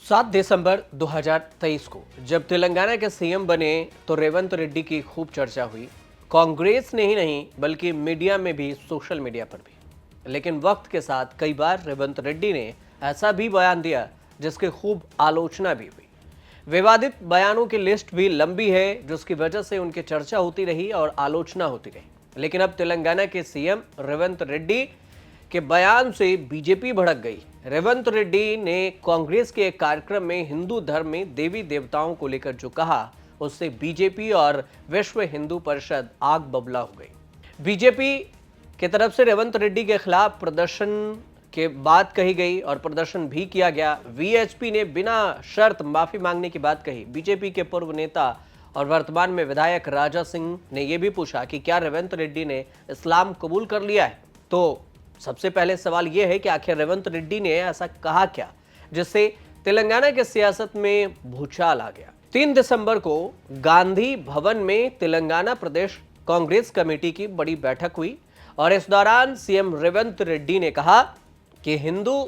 7 दिसंबर 2023 को जब तेलंगाना के सीएम बने तो रेवंत रेड्डी की खूब चर्चा हुई। कांग्रेस ने ही नहीं बल्कि मीडिया में भी, सोशल मीडिया पर भी। लेकिन वक्त के साथ कई बार रेवंत रेड्डी ने ऐसा भी बयान दिया जिसकी खूब आलोचना भी हुई। विवादित बयानों की लिस्ट भी लंबी है, जिसकी वजह से उनकी चर्चा होती रही और आलोचना होती रही। लेकिन अब तेलंगाना के सीएम रेवंत रेड्डी के बयान से बीजेपी भड़क गई। रेवंत रेड्डी ने कांग्रेस के एक कार्यक्रम में हिंदू धर्म में देवी देवताओं को लेकर जो कहा, उससे बीजेपी और विश्व हिंदू परिषद आग बबूला हो गई। बीजेपी की तरफ से रेवंत रेड्डी के खिलाफ प्रदर्शन के बात कही गई और प्रदर्शन भी किया गया। वीएचपी ने बिना शर्त माफी मांगने की बात कही। बीजेपी के पूर्व नेता और वर्तमान में विधायक राजा सिंह ने यह भी पूछा कि क्या रेवंत रेड्डी ने इस्लाम कबूल कर लिया है। तो सबसे पहले सवाल यह है कि आखिर रेवंत रेड्डी ने ऐसा कहा क्या जिससे तेलंगाना के सियासत में भूचाल आ गया। 3 दिसंबर को गांधी भवन में तेलंगाना प्रदेश कांग्रेस कमेटी की बड़ी बैठक हुई और इस दौरान सीएम रेवंत रेड्डी ने कहा कि हिंदू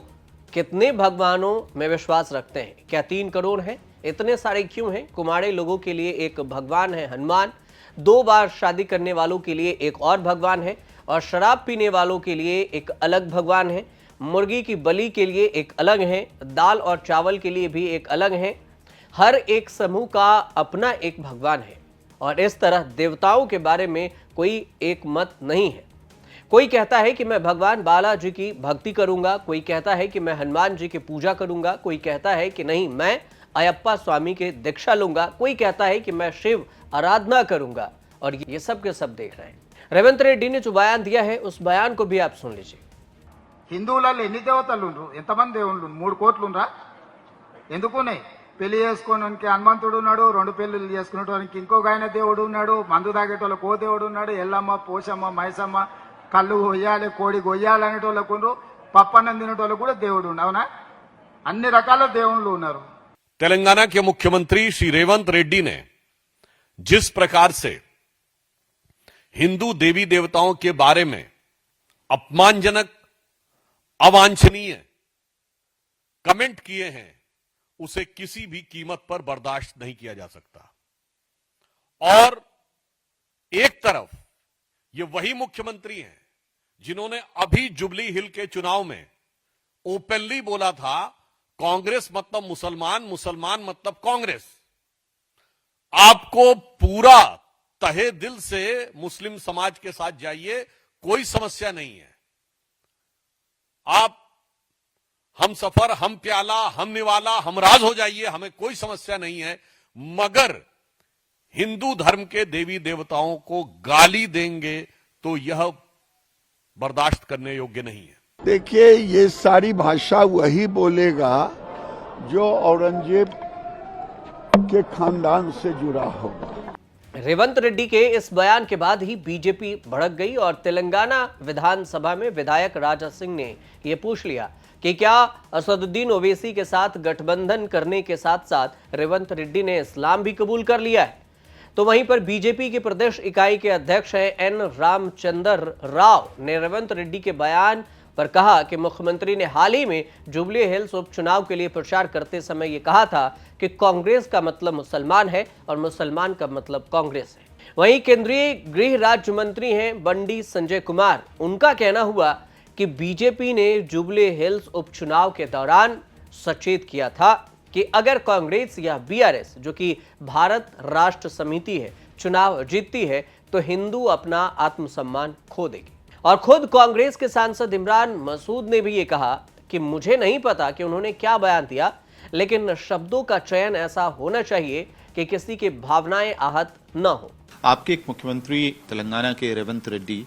कितने भगवानों में विश्वास रखते हैं, क्या 3 करोड़ हैं, इतने सारे क्यों हैं। कुमारे लोगों के लिए एक भगवान है हनुमान, 2 बार शादी करने वालों के लिए एक और भगवान है और शराब पीने वालों के लिए एक अलग भगवान है। मुर्गी की बलि के लिए एक अलग है, दाल और चावल के लिए भी एक अलग है। हर एक समूह का अपना एक भगवान है और इस तरह देवताओं के बारे में कोई एक मत नहीं है। कोई कहता है कि मैं भगवान बालाजी की भक्ति करूंगा, कोई कहता है कि मैं हनुमान जी की पूजा करूंगा, कोई कहता है कि नहीं मैं अयप्पा स्वामी के दीक्षा लूंगा, कोई कहता है कि मैं शिव आराधना करूंगा। और ये सब के सब देख रहे हैं। रेवंत रेड्डी ने जो बयान दिया है उस बयान को भी आप सुन लीजिए। హిందువులలో ఎన్ని దేవతలు ఉండ్రు, ఎంతమంది దేవుళ్ళు? 3 కోట్లు ఉండ్రా? ఎందుకున్నాయి? పెళ్లి చేసుకోవడానికి హనుమంతుడు ఉన్నాడు, 2 పెళ్లిళ్ళు చేసుకునేటోనికి ఇంకొక ఆయన దేవుడు ఉన్నాడు, మందు తాగేటోళ్ళకి ఓ దేవుడు ఉన్నాడు, ఎల్లమ్మ పోషమ్మ మైసమ్మ కళ్ళు కొయ్యాలి కోడి కొయ్యాలి అనేటోళ్ళకు ఉండ్రు, పప్పన్నం తినేటోళ్ళకు కూడా దేవుడు ఉండు. అవునా? అన్ని రకాల దేవుళ్ళు ఉన్నారు। तेलंगाना के मुख्यमंत्री श्री रेवंत रेड्डी ने जिस प्रकार से हिंदू देवी देवताओं के बारे में अपमानजनक, अवांछनीय कमेंट किए हैं, उसे किसी भी कीमत पर बर्दाश्त नहीं किया जा सकता। और एक तरफ ये वही मुख्यमंत्री हैं जिन्होंने अभी जुबली हिल के चुनाव में ओपनली बोला था कांग्रेस मतलब मुसलमान, मुसलमान मतलब कांग्रेस। आपको पूरा तहे दिल से मुस्लिम समाज के साथ जाइए, कोई समस्या नहीं है। आप हम सफर, हम प्याला, हम निवाला, हम राज हो जाइए, हमें कोई समस्या नहीं है। मगर हिंदू धर्म के देवी देवताओं को गाली देंगे तो यह बर्दाश्त करने योग्य नहीं है। देखिए, ये सारी भाषा वही बोलेगा जो औरंगजेब के खानदान से जुड़ा होगा। रेवंत रेड्डी के इस बयान के बाद ही बीजेपी भड़क गई और तेलंगाना विधानसभा में विधायक राजा सिंह ने यह पूछ लिया कि क्या असदुद्दीन ओवैसी के साथ गठबंधन करने के साथ साथ रेवंत रेड्डी ने इस्लाम भी कबूल कर लिया है। तो वहीं पर बीजेपी की प्रदेश इकाई के अध्यक्ष हैं एन रामचंद्र राव ने रेवंत रेड्डी के बयान पर कहा कि मुख्यमंत्री ने हाल ही में जुबली हिल्स उपचुनाव के लिए प्रचार करते समय यह कहा था कि कांग्रेस का मतलब मुसलमान है और मुसलमान का मतलब कांग्रेस है। वहीं केंद्रीय गृह राज्य मंत्री हैं बंडी संजय कुमार, उनका कहना हुआ कि बीजेपी ने जुबली हिल्स उपचुनाव के दौरान सचेत किया था कि अगर कांग्रेस या बीआरएस, जो कि भारत राष्ट्र समिति है, चुनाव जीतती है तो हिंदू अपना आत्मसम्मान खो देगी। और खुद कांग्रेस के सांसद इमरान मसूद ने भी ये कहा कि मुझे नहीं पता कि उन्होंने क्या बयान दिया, लेकिन शब्दों का चयन ऐसा होना चाहिए कि किसी की भावनाएं आहत न हो। आपके एक मुख्यमंत्री तेलंगाना के रेवंत रेड्डी,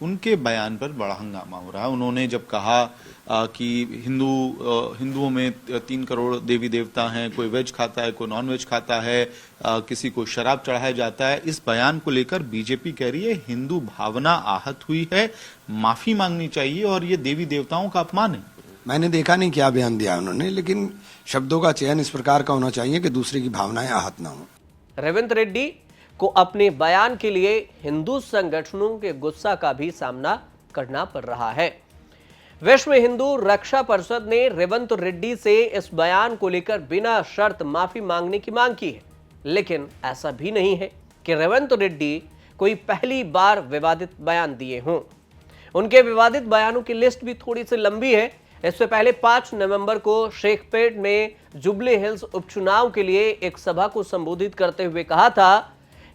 उनके बयान पर बड़ा हंगामा हो रहा है। उन्होंने जब कहा कि हिंदुओं में 3 करोड़ देवी देवता हैं, कोई वेज खाता है, कोई नॉन वेज खाता है, किसी को शराब चढ़ाया जाता है, इस बयान को लेकर बीजेपी कह रही है हिंदू भावना आहत हुई है, माफी मांगनी चाहिए और ये देवी देवताओं का अपमान है। मैंने देखा नहीं क्या बयान दिया उन्होंने, लेकिन शब्दों का चयन इस प्रकार का होना चाहिए कि दूसरे की भावनाएं आहत ना हो। रेवंत रेड्डी को अपने बयान के लिए हिंदू संगठनों के गुस्सा का भी सामना करना पड़ रहा है। विश्व हिंदू रक्षा परिषद ने रेवंत रेड्डी से इस बयान को लेकर बिना शर्त माफी मांगने की मांग की है, लेकिन ऐसा भी नहीं है कि रेवंत रेड्डी कोई पहली बार विवादित बयान दिए हों। उनके विवादित बयानों की लिस्ट भी थोड़ी सी लंबी है। इससे पहले 5 नवंबर को शेखपेट में जुबली हिल्स उपचुनाव के लिए एक सभा को संबोधित करते हुए कहा था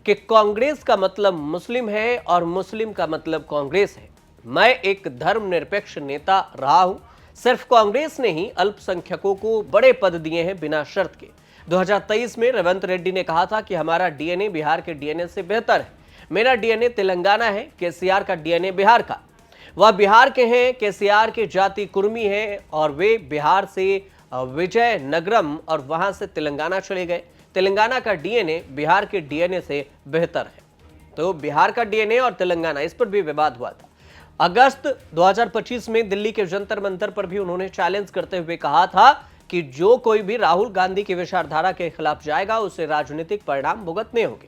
कि कांग्रेस का मतलब मुस्लिम है और मुस्लिम का मतलब कांग्रेस है। मैं एक धर्मनिरपेक्ष नेता रहा हूं, सिर्फ कांग्रेस ने ही अल्पसंख्यकों को बड़े पद दिए हैं बिना शर्त के। 2023 में रेवंत रेड्डी ने कहा था कि हमारा डीएनए बिहार के डीएनए से बेहतर है। मेरा डीएनए तेलंगाना है, केसीआर का डीएनए बिहार का। वह बिहार के हैं, केसीआर के जाति कुर्मी है और वे बिहार से विजयनगरम और वहां से तेलंगाना चले गए। तेलंगाना का डीएनए बिहार के डीएनए से बेहतर है। तो बिहार का डीएनए और तेलंगाना, इस पर भी विवाद हुआ था। अगस्त 2025 में दिल्ली के जंतर मंतर पर भी उन्होंने चैलेंज करते हुए कहा था कि जो कोई भी राहुल गांधी की विचारधारा के खिलाफ जाएगा उसे राजनीतिक परिणाम भुगतने होंगे।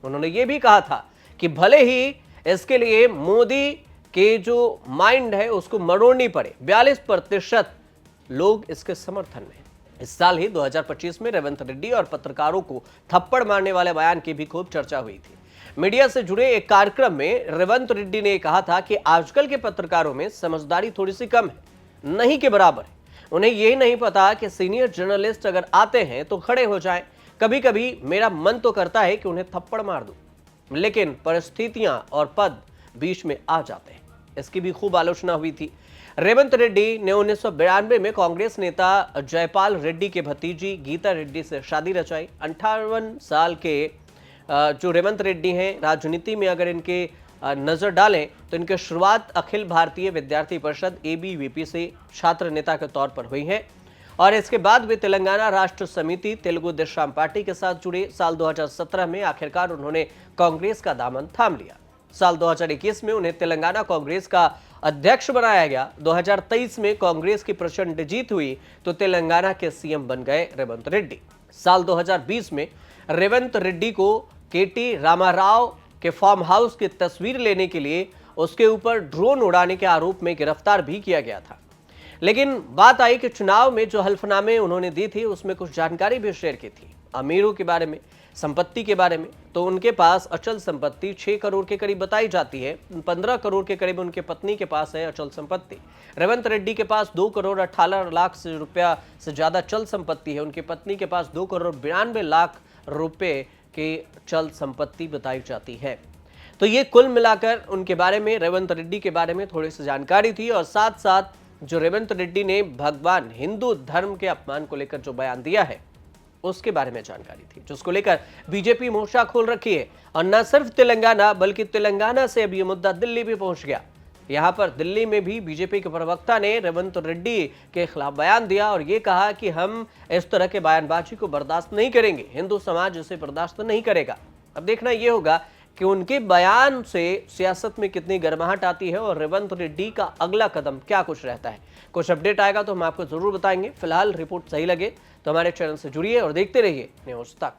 उन्होंने ये भी कहा था कि भले ही इसके लिए मोदी के जो माइंड है उसको मरोड़नी पड़े, 42% लोग इसके समर्थन में। इस साल ही 2025 में रेवंत रेड्डी और पत्रकारों को थप्पड़ मारने वाले बयान की भी खूब चर्चा हुई थी। मीडिया से जुड़े एक कार्यक्रम में रेवंत रेड्डी ने कहा था कि आजकल के पत्रकारों में समझदारी थोड़ी सी कम है, नहीं के बराबर है। उन्हें यही नहीं पता कि सीनियर जर्नलिस्ट अगर आते हैं तो खड़े हो जाएं। कभी कभी मेरा मन तो करता है कि उन्हें थप्पड़ मार दूं, लेकिन परिस्थितियां और पद बीच में आ जाते हैं। इसकी भी खूब आलोचना हुई थी। रेवंत रेड्डी ने 1992 में कांग्रेस नेता जयपाल रेड्डी के भतीजी गीता रेड्डी से शादी रचाई। 58 साल के जो रेवंत रेड्डी हैं, राजनीति में अगर इनके नजर डालें तो इनकी शुरुआत अखिल भारतीय विद्यार्थी परिषद ABVP से छात्र नेता के तौर पर हुई है और इसके बाद वे तेलंगाना राष्ट्र समिति तेलुगु देशम पार्टी के साथ जुड़े। साल 2017 में आखिरकार उन्होंने कांग्रेस का दामन थाम लिया। साल 2021 में उन्हें तेलंगाना कांग्रेस का अध्यक्ष बनाया गया। 2023 में कांग्रेस की प्रचंड जीत हुई तो तेलंगाना के सीएम बन गए रेवंत रेड्डी। साल 2020 में रेवंत रेड्डी को KT रामाराव के फार्म हाउस की तस्वीर लेने के लिए उसके ऊपर ड्रोन उड़ाने के आरोप में गिरफ्तार भी किया गया था। लेकिन बात आई कि चुनाव में जो हल्फनामे उन्होंने दी थी उसमें कुछ जानकारी भी शेयर की थी अमीरों के बारे में, संपत्ति के बारे में। तो उनके पास अचल संपत्ति 6 करोड़ के करीब बताई जाती है। 15 करोड़ के करीब उनके पत्नी के पास है अचल संपत्ति। रेवंत रेड्डी के पास 2 करोड़ 18 लाख रुपया से ज्यादा चल संपत्ति है। उनकी पत्नी के पास 2 करोड़ 92 लाख रुपए की चल संपत्ति बताई जाती है। तो ये कुल मिलाकर उनके बारे में, रेवंत रेड्डी के बारे में थोड़ी सी जानकारी थी और साथ साथ जो रेवंत रेड्डी ने भगवान हिंदू धर्म के अपमान को लेकर जो बयान दिया है उसके बारे में जानकारी थी, जिसको लेकर बीजेपी मोर्चा खोल रखी है। और न सिर्फ तेलंगाना बल्कि तेलंगाना से अब ये मुद्दा दिल्ली भी पहुंच गया। यहां पर दिल्ली में भी बीजेपी के प्रवक्ता ने रेवंत रेड्डी के खिलाफ बयान दिया और ये कहा कि हम इस तरह के बयानबाजी को बर्दाश्त नहीं करेंगे, हिंदू समाज इसे बर्दाश्त नहीं करेगा। अब देखना यह होगा कि उनके बयान से सियासत में कितनी गर्माहट आती है और रेवंत रेड्डी का अगला कदम क्या कुछ रहता है। कुछ अपडेट आएगा तो हम आपको जरूर बताएंगे। फिलहाल रिपोर्ट सही लगे तो हमारे चैनल से जुड़िए और देखते रहिए न्यूज़ तक।